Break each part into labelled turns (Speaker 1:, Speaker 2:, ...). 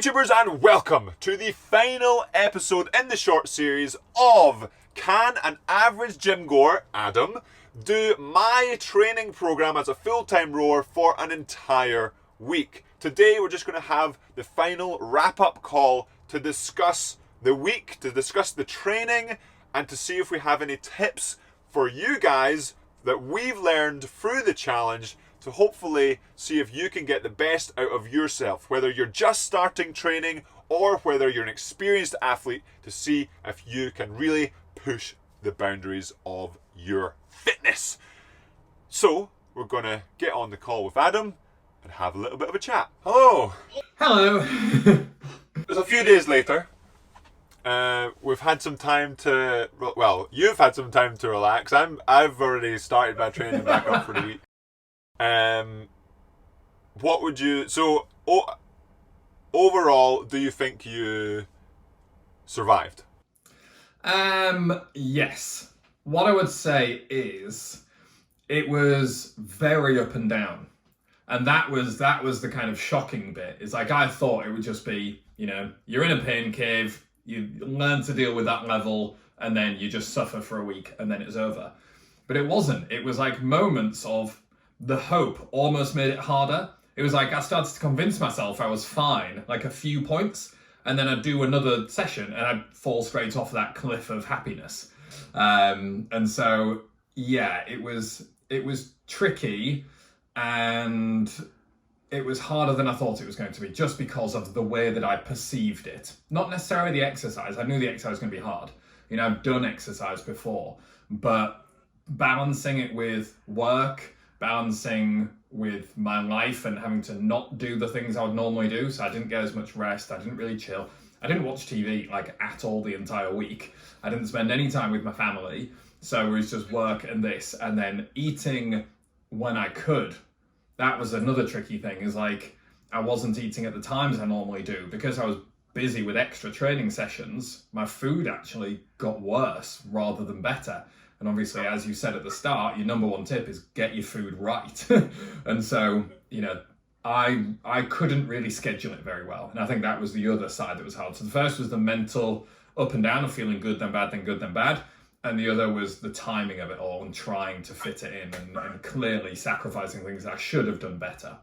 Speaker 1: YouTubers, and welcome to the final episode in the short series of Can an Average Gym Goer, Adam, do my training program as a full-time rower for an entire week? Today we're just going to have the final wrap-up call to discuss the week, to discuss the training, and to see if we have any tips for you guys that we've learned through the challenge to hopefully see if you can get the best out of yourself, whether you're just starting training or whether you're an experienced athlete, to see if you can really push the boundaries of your fitness. So we're going to get on the call with Adam and have a little bit of a chat. Hello.
Speaker 2: Hello.
Speaker 1: It's a few days later. We've had some time to, well, you've had some time to relax. I've already started my training back up for the week. What would you, so overall, do you think you survived?
Speaker 2: Yes. What I would say is it was very up and down. And that was the kind of shocking bit. It's like, I thought it would just be, you know, you're in a pain cave, you learn to deal with that level, and then you just suffer for a week and then it's over. But it wasn't. It was like moments of the hope almost made it harder. It was like I started to convince myself I was fine, like a few points, and then I'd do another session and I'd fall straight off that cliff of happiness. And so, yeah, it was tricky, and it was harder than I thought it was going to be, just because of the way that I perceived it. Not necessarily the exercise. I knew the exercise was going to be hard. You know, I've done exercise before, but balancing it with work, balancing with my life and having to not do the things I would normally do. So I didn't get as much rest. I didn't really chill. I didn't watch TV like at all the entire week. I didn't spend any time with my family. So it was just work and this, and then eating when I could. That was another tricky thing, is like I wasn't eating at the times I normally do because I was busy with extra training sessions. My food actually got worse rather than better. And obviously, as you said at the start, your number one tip is get your food right. And so, you know, I couldn't really schedule it very well. And I think that was the other side that was hard. So the first was the mental up and down of feeling good, then bad, then good, then bad. And the other was the timing of it all and trying to fit it in and clearly sacrificing things I should have done better.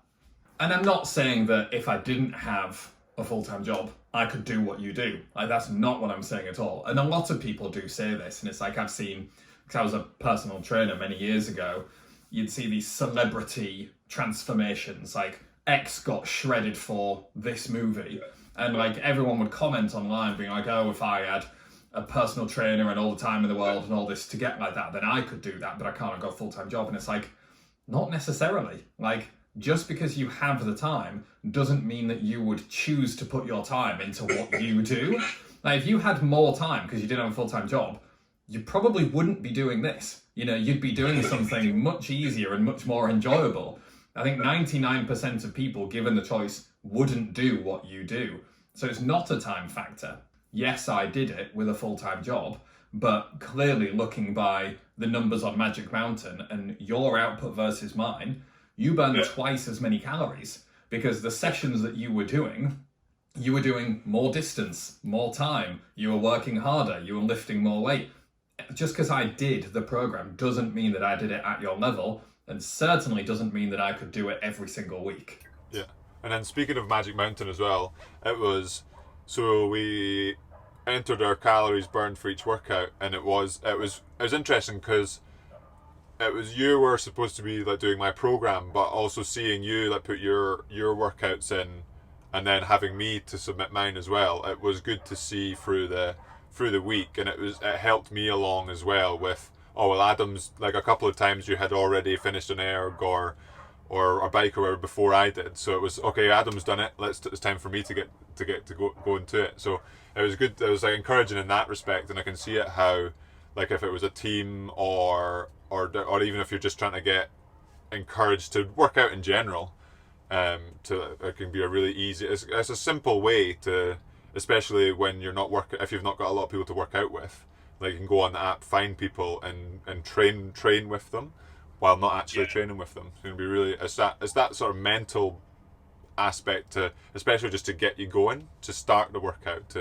Speaker 2: And I'm not saying that if I didn't have a full-time job, I could do what you do. Like, that's not what I'm saying at all. And a lot of people do say this. And it's like I've seen, because I was a personal trainer many years ago, you'd see these celebrity transformations, like X got shredded for this movie. And like everyone would comment online being like, oh, if I had a personal trainer and all the time in the world and all this to get like that, then I could do that, but I can't. I've got a full-time job. And it's like, not necessarily. Like, just because you have the time doesn't mean that you would choose to put your time into what you do. Like, if you had more time because you didn't have a full-time job, you probably wouldn't be doing this. You know, you'd be doing something much easier and much more enjoyable. I think 99% of people, given the choice, wouldn't do what you do. So it's not a time factor. Yes, I did it with a full-time job, but clearly looking by the numbers on Magic Mountain and your output versus mine, you burned twice as many calories because the sessions that you were doing more distance, more time, you were working harder, you were lifting more weight. Just because I did the program doesn't mean that I did it at your level, and certainly doesn't mean that I could do it every single week.
Speaker 1: Yeah. And then speaking of Magic Mountain as well, it was, so we entered our calories burned for each workout, and it was interesting because it was, you were supposed to be like doing my program, but also seeing you like put your workouts in and then having me to submit mine as well. It was good to see through the week, and it helped me along as well with, oh well, Adam's, like a couple of times you had already finished an erg or a bike or whatever before I did, so it was okay, Adam's done it, it's time for me to go into it. So it was good, it was like encouraging in that respect. And I can see it how, like, if it was a team or even if you're just trying to get encouraged to work out in general, it can be a really easy, it's a simple way to, especially when you're not if you've not got a lot of people to work out with, like you can go on the app, find people and train with them while not actually training with them. It's going to be really, it's that sort of mental aspect to, especially just to get you going, to start the workout,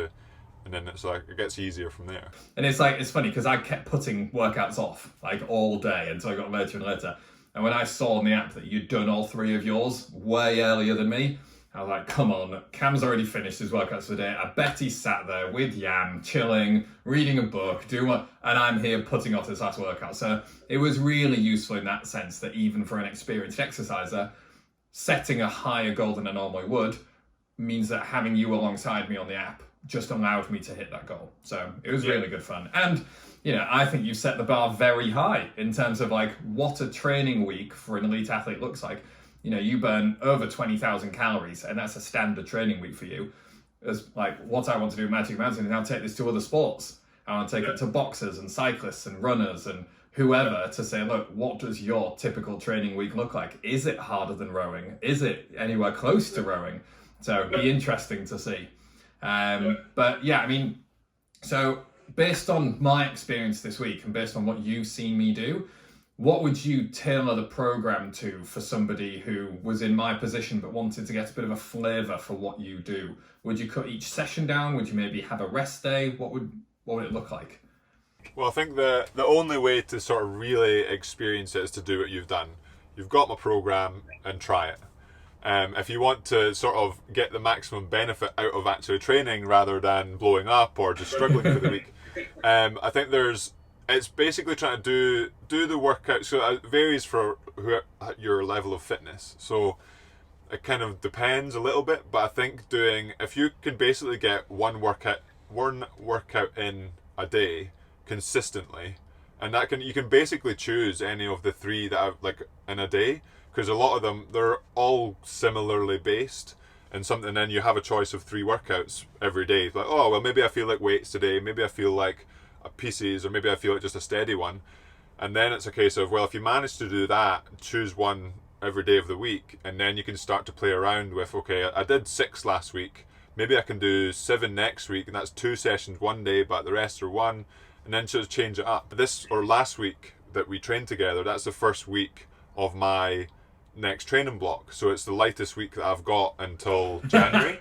Speaker 1: and then it's like it gets easier from there.
Speaker 2: And it's like, it's funny because I kept putting workouts off like all day until I got later and later. And when I saw on the app that you'd done all 3 of yours way earlier than me, I was like, come on, Cam's already finished his workouts for the day. I bet he sat there with Yam, chilling, reading a book, doing what, and I'm here putting off this last workout. So it was really useful in that sense that even for an experienced exerciser, setting a higher goal than I normally would means that having you alongside me on the app just allowed me to hit that goal. So it was really good fun. And, you know, I think you've set the bar very high in terms of like what a training week for an elite athlete looks like. You know, you burn over 20,000 calories, and that's a standard training week for you. As like, what I want to do with Magic Mountain is now take this to other sports. I want to take it to boxers and cyclists and runners and whoever to say, look, what does your typical training week look like? Is it harder than rowing? Is it anywhere close to rowing? So it'd be interesting to see. But yeah, I mean, so based on my experience this week and based on what you've seen me do, what would you tailor the program to for somebody who was in my position but wanted to get a bit of a flavour for what you do? Would you cut each session down? Would you maybe have a rest day? What would it look like?
Speaker 1: Well, I think the only way to sort of really experience it is to do what you've done. You've got my program and try it. If you want to sort of get the maximum benefit out of actually training rather than blowing up or just struggling for the week, I think it's basically trying to do the workout. So it varies for your level of fitness. So it kind of depends a little bit, but I think if you can basically get one workout in a day consistently, and you can basically choose any of the 3 that are like in a day, because a lot of them, they're all similarly based and something. Then you have a choice of 3 workouts every day. Like, oh well, maybe I feel like weights today, maybe I feel like pieces, or maybe I feel like just a steady one. And then it's a case of, well, if you manage to do that, choose one every day of the week, and then you can start to play around with, okay, I did 6 last week, maybe I can do 7 next week, and that's 2 sessions one day, but the rest are 1, and then just change it up. Last week that we trained together, that's the first week of my next training block, so it's the lightest week that I've got until January.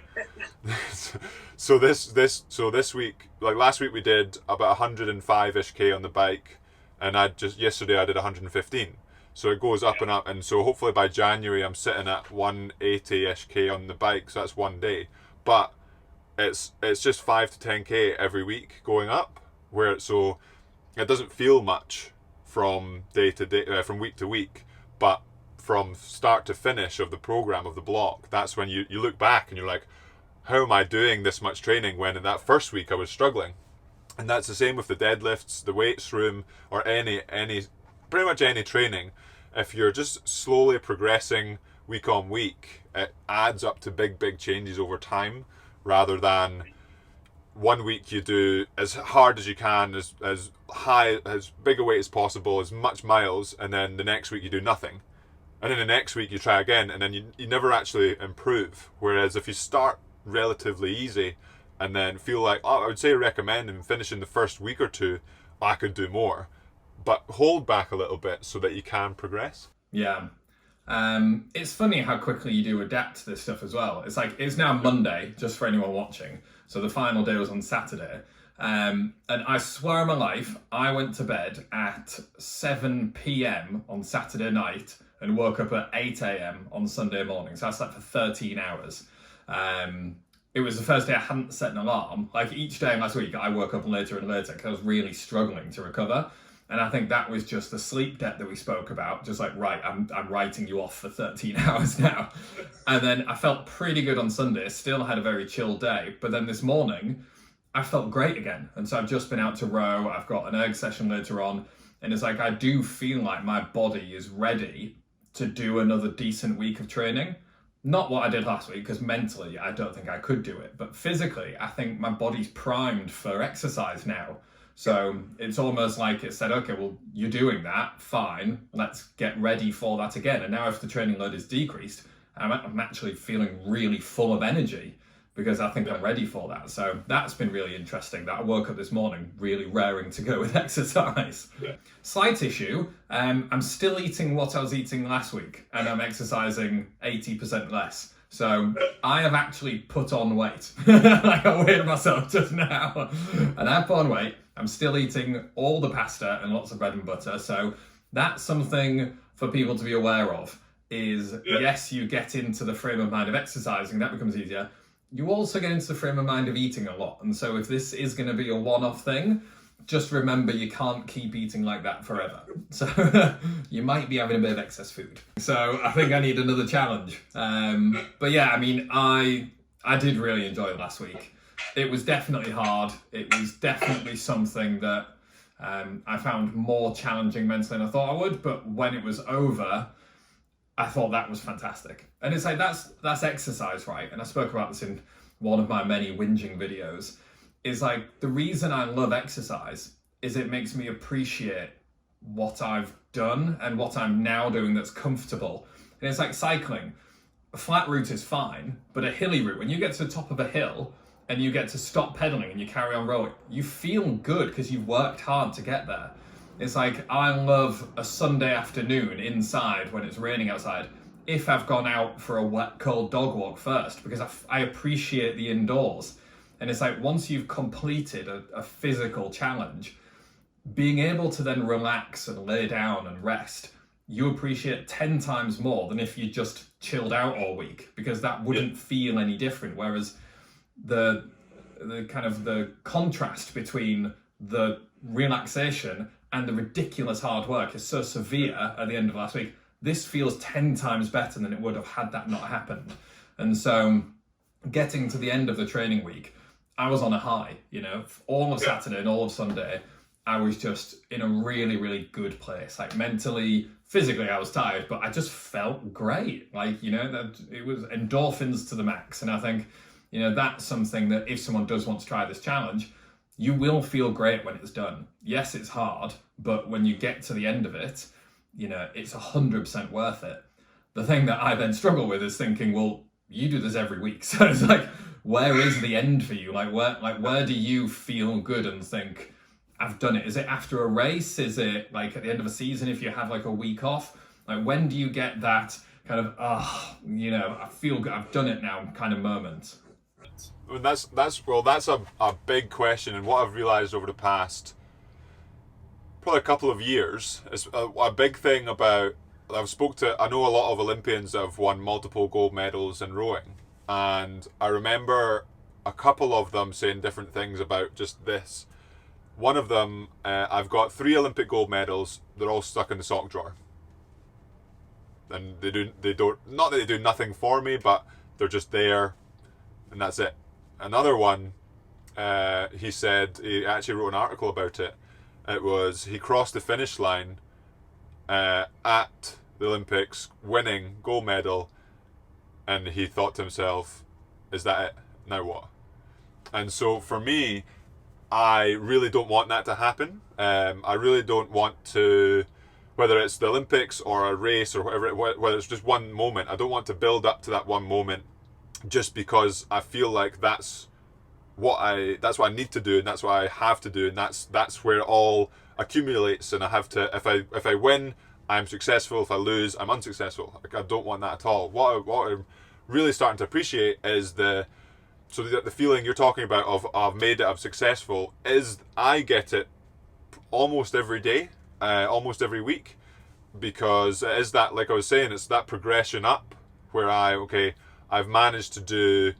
Speaker 1: so this week, like last week, we did about 105-ish K on the bike, and yesterday I did 115. So it goes up and up, and so hopefully by January I'm sitting at 180-ish K on the bike, so that's one day. But it's just 5 to 10 K every week going up, so it doesn't feel much from day to day, from week to week, but from start to finish of the program, of the block, that's when you look back and you're like, how am I doing this much training when in that first week I was struggling? And that's the same with the deadlifts, the weights room, or any pretty much any training. If you're just slowly progressing week on week, it adds up to big changes over time, rather than one week you do as hard as you can, as high, as big a weight as possible, as much miles, and then the next week you do nothing. And then the next week you try again, and then you never actually improve. Whereas if you start relatively easy and then feel like, I would say recommend and finishing the first week or 2, I could do more. But hold back a little bit so that you can progress.
Speaker 2: Yeah. It's funny how quickly you do adapt to this stuff as well. It's like, it's now Monday, just for anyone watching. So the final day was on Saturday. And I swear on my life, I went to bed at 7 p.m. on Saturday night and woke up at 8 a.m. on Sunday morning. So I slept for 13 hours. It was the first day I hadn't set an alarm. Like each day last week, I woke up later and later because I was really struggling to recover. And I think that was just the sleep debt that we spoke about. Just like, right, I'm writing you off for 13 hours now. And then I felt pretty good on Sunday, still had a very chill day. But then this morning, I felt great again. And so I've just been out to row. I've got an erg session later on. And it's like, I do feel like my body is ready to do another decent week of training. Not what I did last week, because mentally, I don't think I could do it. But physically, I think my body's primed for exercise now. So it's almost like it said, okay, well, you're doing that, fine, let's get ready for that again. And now if the training load is decreased, I'm actually feeling really full of energy because I think I'm ready for that. So that's been really interesting, that I woke up this morning really raring to go with exercise. Yeah. Slight issue, I'm still eating what I was eating last week and I'm exercising 80% less. So I have actually put on weight. Like I weighed myself just now, and I've put on weight. I'm still eating all the pasta and lots of bread and butter. So that's something for people to be aware of. Is yes, you get into the frame of mind of exercising, that becomes easier. You also get into the frame of mind of eating a lot. And so if this is going to be a one-off thing, just remember you can't keep eating like that forever. So you might be having a bit of excess food. So I think I need another challenge. But yeah, I mean, I did really enjoy it last week. It was definitely hard. It was definitely something that I found more challenging mentally than I thought I would. But when it was over, I thought that was fantastic. And it's like, that's exercise, right? And I spoke about this in one of my many whinging videos. Is like, the reason I love exercise is it makes me appreciate what I've done and what I'm now doing that's comfortable. And it's like cycling. A flat route is fine, but a hilly route, when you get to the top of a hill and you get to stop pedaling and you carry on rolling, you feel good because you've worked hard to get there. It's like, I love a Sunday afternoon inside when it's raining outside if I've gone out for a wet, cold dog walk first, because I appreciate the indoors. And it's like, once you've completed a physical challenge, being able to then relax and lay down and rest, you appreciate 10 times more than if you just chilled out all week, because that wouldn't feel any different. Whereas the kind of the contrast between the relaxation and the ridiculous hard work is so severe at the end of last week. This feels 10 times better than it would have had that not happened. And so getting to the end of the training week, I was on a high, you know, all of Saturday and all of Sunday. I was just in a really, really good place. Like mentally, physically, I was tired, but I just felt great. Like, you know, that it was endorphins to the max. And I think, you know, that's something that if someone does want to try this challenge, you will feel great when it's done. Yes, it's hard, but when you get to the end of it, you know, it's 100% worth it. The thing that I then struggle with is thinking, well, you do this every week. So it's like, where is the end for you? Like where do you feel good and think, I've done it? Is it after a race? Is it like at the end of a season if you have like a week off? Like, when do you get that kind of, you know, I feel good, I've done it now kind of moment?
Speaker 1: I mean, that's a big question, and what I've realised over the past probably a couple of years is a big thing about. I know a lot of Olympians that have won multiple gold medals in rowing, and I remember a couple of them saying different things about just this. One of them, I've got 3 Olympic gold medals. They're all stuck in the sock drawer, and they don't. Not that they do nothing for me, but they're just there, and that's it. Another one, he said he actually wrote an article about it. It was he crossed the finish line at the Olympics, winning gold medal, and he thought to himself, "Is that it? Now what?" And so for me, I really don't want that to happen. I really don't want to, whether it's the Olympics or a race or whatever, whether it's just one moment, I don't want to build up to that one moment just because I feel like that's what I need to do, and that's what I have to do, and that's where it all accumulates. And I have to, if I win, I'm successful. If I lose, I'm unsuccessful. Like, I don't want that at all. What I'm really starting to appreciate is the feeling you're talking about of I've made it, I'm successful, is I get it almost every day, almost every week, because it is that, like I was saying, it's that progression up where I've managed to do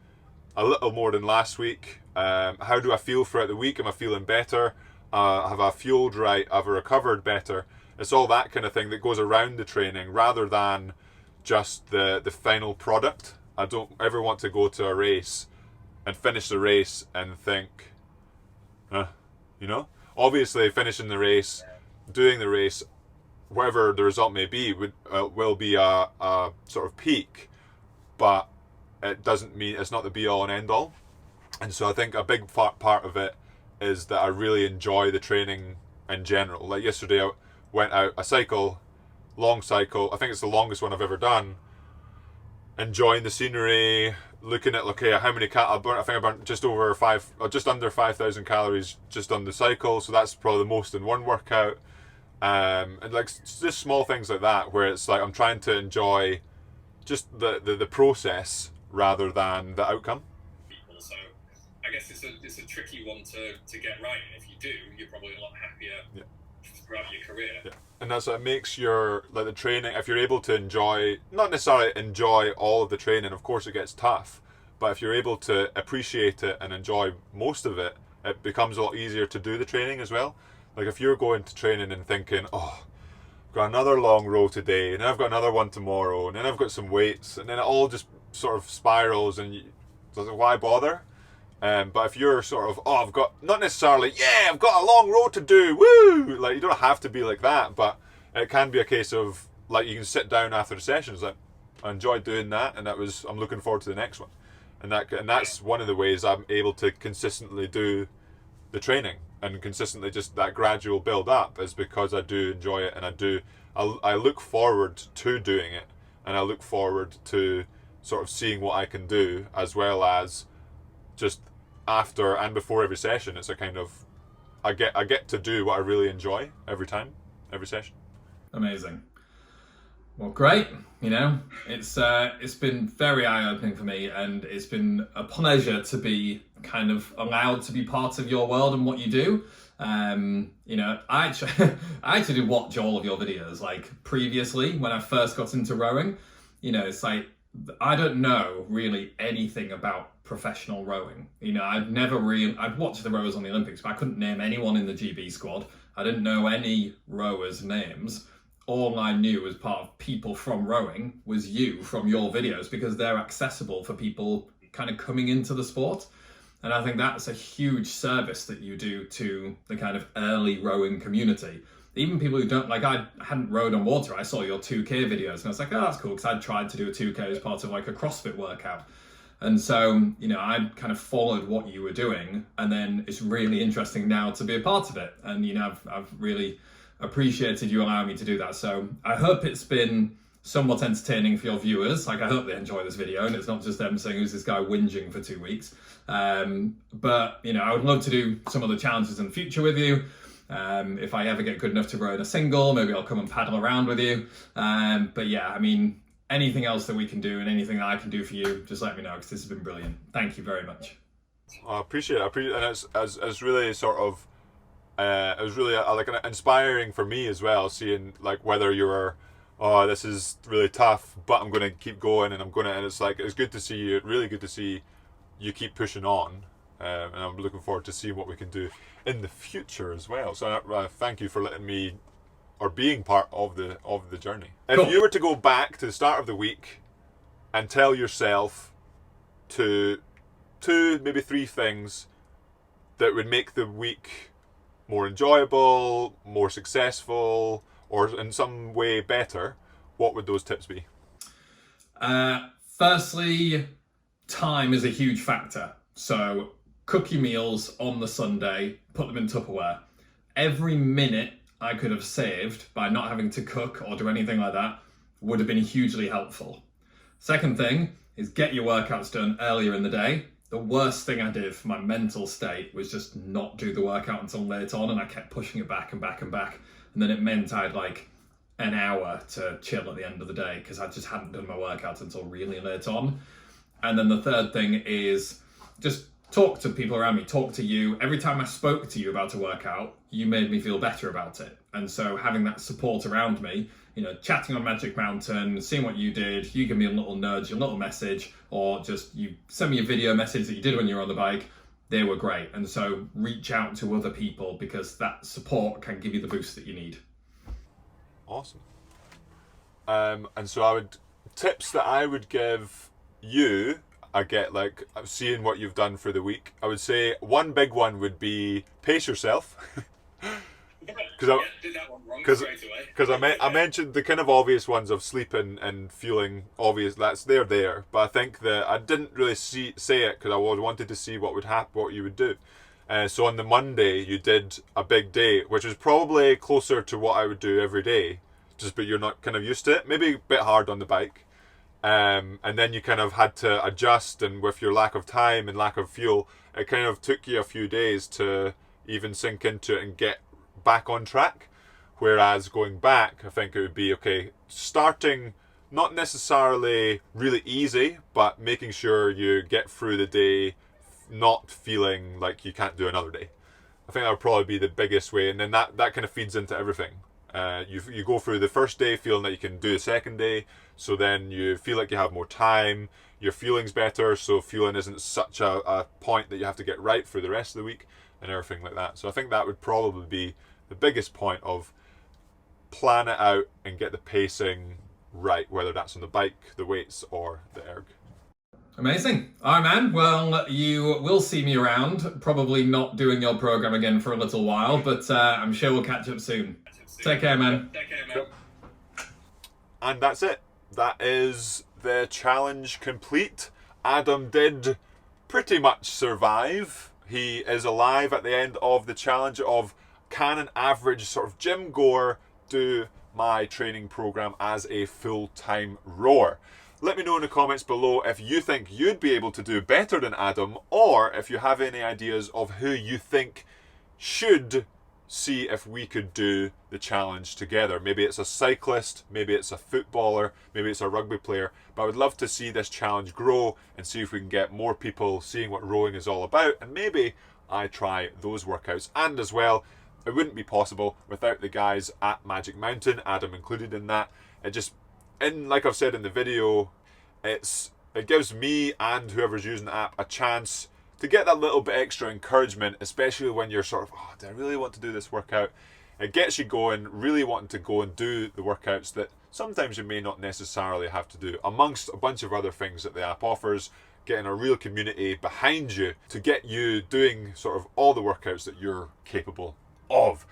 Speaker 1: a little more than last week. How do I feel throughout the week? Am I feeling better? Have I fueled right? Have I recovered better? It's all that kind of thing that goes around the training rather than just the final product. I don't ever want to go to a race and finish the race and think, you know, obviously finishing the race, doing the race, whatever the result may be, will be a sort of peak, but it doesn't mean it's not the be all and end all. And so I think a big part of it is that I really enjoy the training in general. Like yesterday, I went out a cycle, long cycle. I think it's the longest one I've ever done. Enjoying the scenery, looking at how many I think I burnt just under 5,000 calories just on the cycle. So that's probably the most in one workout. And like just small things like that, where it's like I'm trying to enjoy just the process rather than the outcome.
Speaker 3: So I guess it's a tricky one to get right, and if you do, you're probably a lot happier throughout your career.
Speaker 1: Yeah. And that's what makes your, like, the training, if you're able to enjoy, not necessarily enjoy all of the training, of course it gets tough, but if you're able to appreciate it and enjoy most of it, it becomes a lot easier to do the training as well. Like if you're going to training and thinking, oh, I've got another long row today, and then I've got another one tomorrow, and then I've got some weights, and then it all just sort of spirals, and why bother? But if you're sort of, oh, I've got, not necessarily, yeah, I've got a long road to do, woo! Like, you don't have to be like that, but it can be a case of, like, you can sit down after the sessions, like, I enjoyed doing that, and I'm looking forward to the next one. And that's one of the ways I'm able to consistently do the training, and consistently just that gradual build up, is because I do enjoy it, and I look forward to doing it, and I look forward to sort of seeing what I can do, as well as just after and before every session. It's a kind of, I get to do what I really enjoy every session.
Speaker 2: Amazing. Well, great. You know, it's been very eye-opening for me, and it's been a pleasure to be kind of allowed to be part of your world and what you do. You know, I actually did watch all of your videos, like previously when I first got into rowing. You know, it's like, I don't know really anything about professional rowing. You know, I'd watched the rowers on the Olympics, but I couldn't name anyone in the GB squad. I didn't know any rowers' names. All I knew as part of people from rowing was you from your videos, because they're accessible for people kind of coming into the sport. And I think that's a huge service that you do to the kind of early rowing community. Even people who don't, like, I hadn't rowed on water, I saw your 2K videos and I was like, oh, that's cool, because I'd tried to do a 2K as part of like a CrossFit workout. And so, you know, I kind of followed what you were doing, and then it's really interesting now to be a part of it. And, you know, I've really appreciated you allowing me to do that. So I hope it's been somewhat entertaining for your viewers. Like, I hope they enjoy this video and it's not just them saying, who's this guy whinging for 2 weeks. But, you know, I would love to do some other challenges in the future with you. If I ever get good enough to row in a single, maybe I'll come and paddle around with you. But yeah, I mean, anything else that we can do and anything that I can do for you, just let me know, because this has been brilliant. Thank you very much.
Speaker 1: I appreciate it. And it's really sort of, it was really like inspiring for me as well, seeing like whether you were, oh, this is really tough, but I'm going to keep going, and and it's like, it's good to see you, really good to see you keep pushing on. And I'm looking forward to seeing what we can do in the future as well. So thank you for letting me, or being part of the journey.
Speaker 2: Cool.
Speaker 1: If you were to go back to the start of the week and tell yourself to 2, maybe 3 things that would make the week more enjoyable, more successful, or in some way better, what would those tips be?
Speaker 2: Firstly, time is a huge factor. So cook your meals on the Sunday, put them in Tupperware. Every minute I could have saved by not having to cook or do anything like that would have been hugely helpful. Second thing is get your workouts done earlier in the day. The worst thing I did for my mental state was just not do the workout until late on, and I kept pushing it back and back and back. And then it meant I had like an hour to chill at the end of the day because I just hadn't done my workouts until really late on. And then the third thing is just talk to people around me, talk to you. Every time I spoke to you about a workout, you made me feel better about it. And so having that support around me, you know, chatting on Magic Mountain, seeing what you did, you give me a little nudge, a little message, or just you send me a video message that you did when you were on the bike, they were great. And so reach out to other people, because that support can give you the boost that you need.
Speaker 1: Awesome. And so tips that I would give you, I get like seeing what you've done for the week. I would say one big one would be pace yourself. Because I mentioned the kind of obvious ones of sleeping and feeling obvious. That's there, but I think that I didn't really say it because I wanted to see what would happen, what you would do. So on the Monday you did a big day, which was probably closer to what I would do every day, but you're not kind of used to it. Maybe a bit hard on the bike. And then you kind of had to adjust, and with your lack of time and lack of fuel, it kind of took you a few days to even sink into it and get back on track. Whereas going back, I think it would be okay, starting not necessarily really easy, but making sure you get through the day not feeling like you can't do another day. I think that would probably be the biggest way, and then that kind of feeds into everything. You go through the first day feeling that you can do the second day, so then you feel like you have more time, your feeling's better, so fueling isn't such a point that you have to get right for the rest of the week and everything like that. So I think that would probably be the biggest point of plan it out and get the pacing right, whether that's on the bike, the weights, or the erg.
Speaker 2: Amazing. All right, man. Well, you will see me around, probably not doing your program again for a little while, but I'm sure we'll catch up soon. Take care, man.
Speaker 3: Take care, man.
Speaker 1: And that's it. That is the challenge complete. Adam did pretty much survive. He is alive at the end of the challenge of can an average sort of gym goer do my training program as a full-time rower. Let me know in the comments below if you think you'd be able to do better than Adam, or if you have any ideas of who you think should see if we could do the challenge together. Maybe it's a cyclist, maybe it's a footballer, maybe it's a rugby player, but I would love to see this challenge grow and see if we can get more people seeing what rowing is all about, and maybe I try those workouts. And as well, it wouldn't be possible without the guys at Magic Mountain, Adam included in that. Like I've said in the video, it gives me and whoever's using the app a chance to get that little bit extra encouragement, especially when you're sort of, oh, do I really want to do this workout? It gets you going, really wanting to go and do the workouts that sometimes you may not necessarily have to do, amongst a bunch of other things that the app offers, getting a real community behind you to get you doing sort of all the workouts that you're capable of.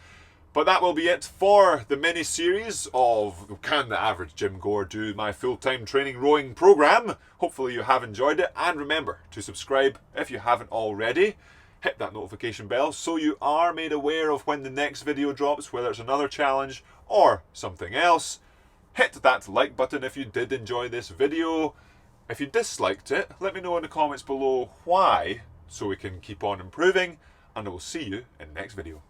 Speaker 1: But that will be it for the mini series of Can the Average Gym Goer Do My Full-Time Training Rowing Program. Hopefully you have enjoyed it, and remember to subscribe if you haven't already. Hit that notification bell so you are made aware of when the next video drops, whether it's another challenge or something else. Hit that like button if you did enjoy this video. If you disliked it, let me know in the comments below why, so we can keep on improving, and I will see you in the next video.